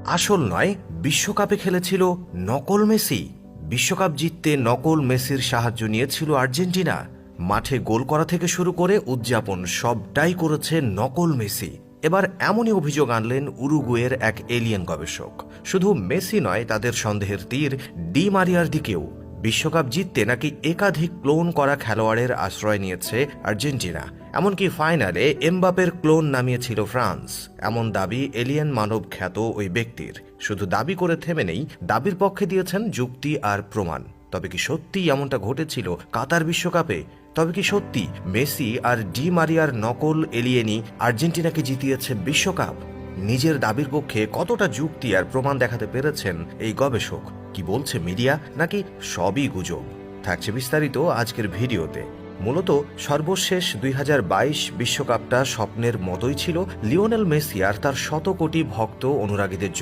আসল নয়, বিশ্বকাপে খেলেছিল নকল মেসি। বিশ্বকাপ জিততে নকল মেসির সাহায্য নিয়েছিল আর্জেন্টিনা। মাঠে গোল করা থেকে শুরু করে উদযাপন সবটাই করেছে নকল মেসি। এবার এমনই অভিযোগ আনলেন উরুগুয়ের এক এলিয়েন গবেষক। শুধু মেসি নয়, তাদের সন্দেহের তীর ডি মারিয়ার দিকেও। বিশ্বকাপ জিততে নাকি একাধিক ক্লোন করা খেলোয়াড়ের আশ্রয় নিয়েছে আর্জেন্টিনা। এমনকি ফাইনালে এমবাপের ক্লোন নামিয়েছিল ফ্রান্স। এমন দাবি এলিয়েন মানব খ্যাত ওই ব্যক্তির। শুধু দাবি করে থেমে নেই, দাবির পক্ষে দিয়েছেন যুক্তি আর প্রমাণ। তবে কি সত্যি এমনটা ঘটেছিল কাতার বিশ্বকাপে? তবে কি সত্যি মেসি আর ডি মারিয়ার নকল এলিয়েনই আর্জেন্টিনাকে জিতিয়েছে বিশ্বকাপ? নিজের দাবির পক্ষে কতটা যুক্তি আর প্রমাণ দেখাতে পেরেছেন এই গবেষক? কি বলছে মিডিয়া, নাকি সবই গুজব? থাকছে বিস্তারিত আজকের ভিডিওতে। মূলত সর্বশেষ 2022 বিশ্বকাপটা স্বপ্নের মতোই ছিল লিওনেল মেসি আর তার শত কোটি ভক্ত অনুরাগীদের জন্য।